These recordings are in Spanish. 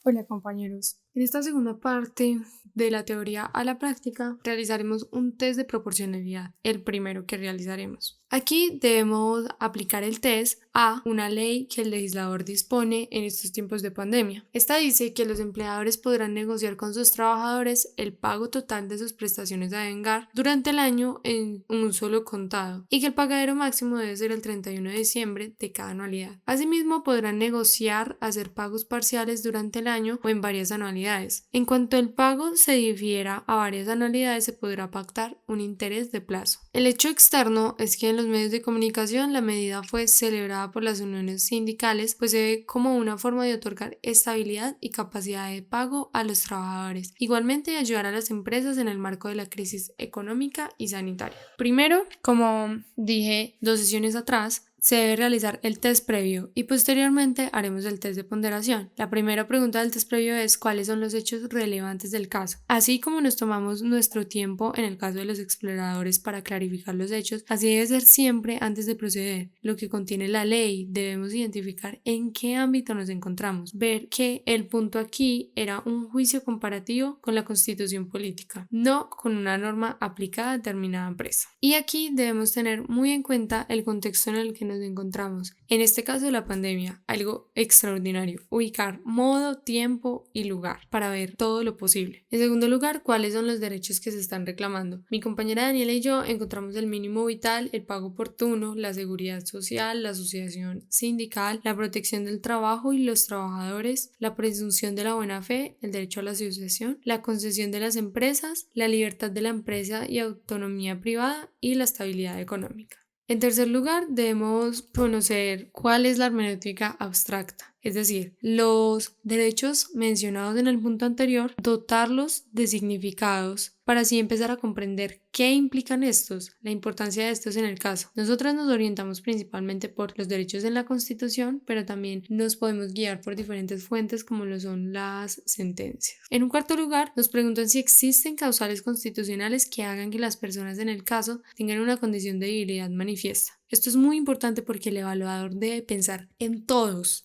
Hola compañeros, en esta segunda parte de la teoría a la práctica realizaremos un test de proporcionalidad, el primero que realizaremos. Aquí debemos aplicar el test a una ley que el legislador dispone en estos tiempos de pandemia. Esta dice que los empleadores podrán negociar con sus trabajadores el pago total de sus prestaciones a devengar durante el año en un solo contado y que el pagadero máximo debe ser el 31 de diciembre de cada anualidad. Asimismo, podrán negociar hacer pagos parciales durante el año o en varias anualidades. En cuanto el pago se difiera a varias anualidades, se podrá pactar un interés de plazo. El hecho externo es que en los medios de comunicación la medida fue celebrada por las uniones sindicales, pues se ve como una forma de otorgar estabilidad y capacidad de pago a los trabajadores, igualmente de ayudar a las empresas en el marco de la crisis económica y sanitaria. Primero, como dije 2 sesiones atrás, se debe realizar el test previo y posteriormente haremos el test de ponderación. La primera pregunta del test previo es cuáles son los hechos relevantes del caso. Así como nos tomamos nuestro tiempo en el caso de los exploradores para clarificar los hechos, así debe ser siempre antes de proceder. Lo que contiene la ley, debemos identificar en qué ámbito nos encontramos, ver que el punto aquí era un juicio comparativo con la Constitución política, no con una norma aplicada a determinada empresa. Y aquí debemos tener muy en cuenta el contexto en el que nos encontramos, en este caso la pandemia, algo extraordinario, ubicar modo, tiempo y lugar para ver todo lo posible. En segundo lugar, cuáles son los derechos que se están reclamando. Mi compañera Daniela y yo encontramos el mínimo vital, el pago oportuno, la seguridad social, la asociación sindical, la protección del trabajo y los trabajadores, la presunción de la buena fe, el derecho a la asociación, la concesión de las empresas, la libertad de la empresa y autonomía privada y la estabilidad económica. En tercer lugar, debemos conocer cuál es la hermenéutica abstracta, es decir, los derechos mencionados en el punto anterior, dotarlos de significados para así empezar a comprender qué implican estos, la importancia de estos en el caso. Nosotras nos orientamos principalmente por los derechos en la Constitución, pero también nos podemos guiar por diferentes fuentes como lo son las sentencias. En un cuarto lugar, nos preguntan si existen causales constitucionales que hagan que las personas en el caso tengan una condición de debilidad manifiesta. Esto es muy importante porque el evaluador debe pensar en todos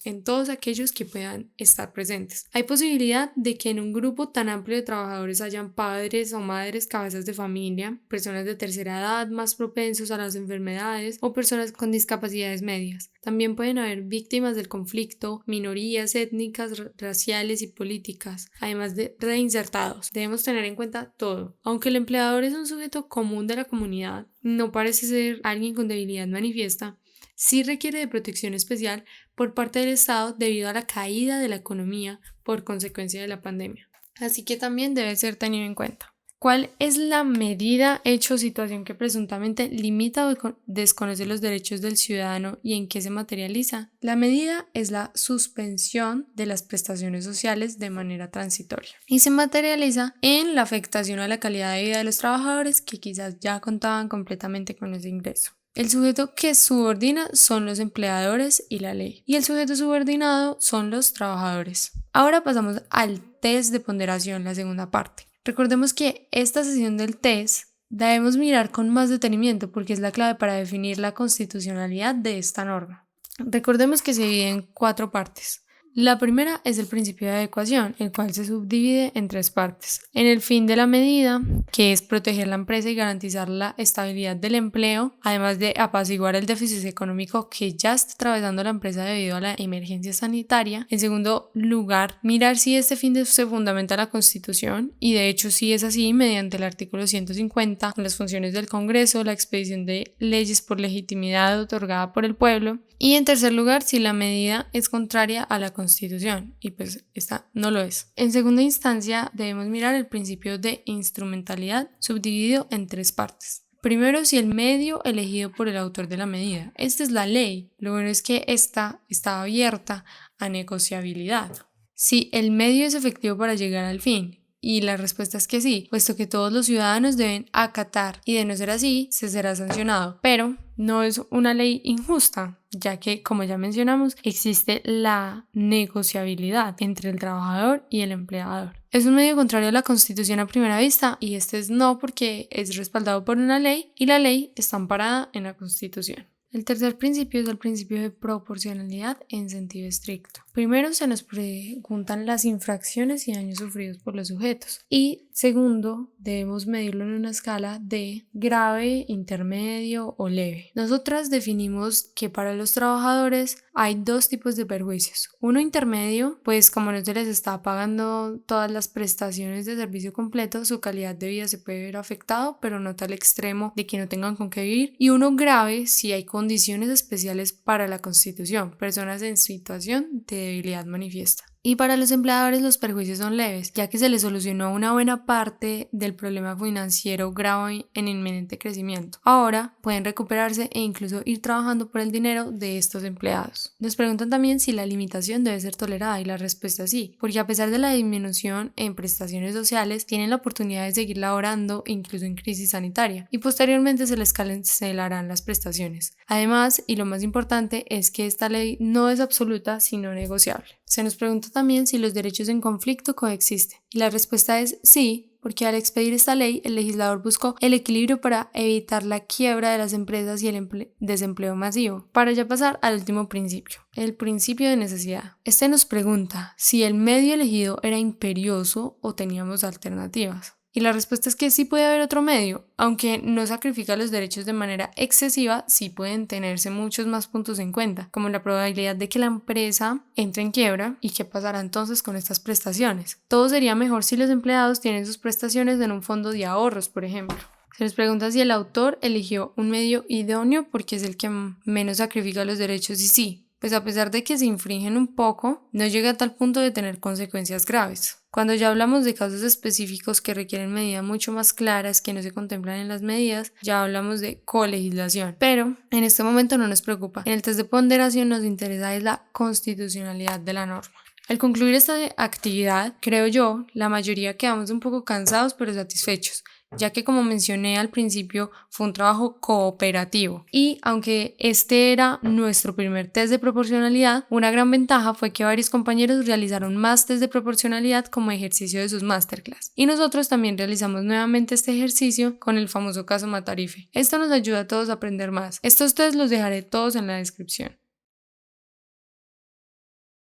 aquellos que puedan estar presentes. Hay posibilidad de que en un grupo tan amplio de trabajadores hayan padres o madres cabezas de familia, personas de tercera edad más propensos a las enfermedades o personas con discapacidades medias. También pueden haber víctimas del conflicto, minorías étnicas, raciales y políticas, además de reinsertados. Debemos tener en cuenta todo. Aunque el empleador es un sujeto común de la comunidad, no parece ser alguien con debilidad manifiesta, sí requiere de protección especial por parte del Estado debido a la caída de la economía por consecuencia de la pandemia. Así que también debe ser tenido en cuenta. ¿Cuál es la medida, hecho o situación que presuntamente limita o desconoce los derechos del ciudadano y en qué se materializa? La medida es la suspensión de las prestaciones sociales de manera transitoria y se materializa en la afectación a la calidad de vida de los trabajadores que quizás ya contaban completamente con ese ingreso. El sujeto que subordina son los empleadores y la ley, y el sujeto subordinado son los trabajadores. Ahora pasamos al test de ponderación, la segunda parte. Recordemos que esta sesión del test debemos mirar con más detenimiento porque es la clave para definir la constitucionalidad de esta norma. Recordemos que se divide en 4 partes. La primera es el principio de adecuación, el cual se subdivide en 3 partes. En el fin de la medida, que es proteger la empresa y garantizar la estabilidad del empleo, además de apaciguar el déficit económico que ya está atravesando la empresa debido a la emergencia sanitaria. En segundo lugar, mirar si este fin se fundamenta en la Constitución, y de hecho sí es así mediante el artículo 150, con las funciones del Congreso, la expedición de leyes por legitimidad otorgada por el pueblo. Y en tercer lugar, si la medida es contraria a la Constitución, y pues esta no lo es. En segunda instancia, debemos mirar el principio de instrumentalidad, subdividido en 3 partes. Primero, si el medio elegido por el autor de la medida. Esta es la ley. Lo bueno es que esta está abierta a negociabilidad. Si el medio es efectivo para llegar al fin. Y la respuesta es que sí, puesto que todos los ciudadanos deben acatar, y de no ser así, se será sancionado. Pero no es una ley injusta, ya que, como ya mencionamos, existe la negociabilidad entre el trabajador y el empleador. Es un medio contrario a la Constitución a primera vista, y este es no porque es respaldado por una ley y la ley está amparada en la Constitución. El tercer principio es el principio de proporcionalidad en sentido estricto. Primero se nos preguntan las infracciones y daños sufridos por los sujetos. Y segundo, debemos medirlo en una escala de grave, intermedio o leve. Nosotras definimos que para los trabajadores hay dos tipos de perjuicios. Uno intermedio, pues como no se les está pagando todas las prestaciones de servicio completo, su calidad de vida se puede ver afectado, pero no tal extremo de que no tengan con qué vivir. Y uno grave, si hay condiciones especiales para la Constitución, personas en situación de debilidad manifiesta. Y para los empleadores los perjuicios son leves, ya que se les solucionó una buena parte del problema financiero grave en inminente crecimiento. Ahora pueden recuperarse e incluso ir trabajando por el dinero de estos empleados. Nos preguntan también si la limitación debe ser tolerada y la respuesta es sí, porque a pesar de la disminución en prestaciones sociales, tienen la oportunidad de seguir laborando incluso en crisis sanitaria y posteriormente se les cancelarán las prestaciones. Además, y lo más importante, es que esta ley no es absoluta sino negociable. Se nos pregunta también si los derechos en conflicto coexisten y la respuesta es sí, porque al expedir esta ley el legislador buscó el equilibrio para evitar la quiebra de las empresas y el desempleo masivo. Para ya pasar al último principio, el principio de necesidad. Este nos pregunta si el medio elegido era imperioso o teníamos alternativas. Y la respuesta es que sí puede haber otro medio, aunque no sacrifica los derechos de manera excesiva, sí pueden tenerse muchos más puntos en cuenta, como la probabilidad de que la empresa entre en quiebra y qué pasará entonces con estas prestaciones. Todo sería mejor si los empleados tienen sus prestaciones en un fondo de ahorros, por ejemplo. Se les pregunta si el autor eligió un medio idóneo porque es el que menos sacrifica los derechos y sí. Pues a pesar de que se infringen un poco, no llega a tal punto de tener consecuencias graves. Cuando ya hablamos de casos específicos que requieren medidas mucho más claras que no se contemplan en las medidas, ya hablamos de colegislación. Pero en este momento no nos preocupa. En el test de ponderación nos interesa es la constitucionalidad de la norma. Al concluir esta actividad, creo yo, la mayoría quedamos un poco cansados pero satisfechos, ya que como mencioné al principio fue un trabajo cooperativo y aunque este era nuestro primer test de proporcionalidad, una gran ventaja fue que varios compañeros realizaron más test de proporcionalidad como ejercicio de sus masterclass y nosotros también realizamos nuevamente este ejercicio con el famoso caso Matarife. Esto nos ayuda a todos a aprender más. Estos test los dejaré todos en la descripción.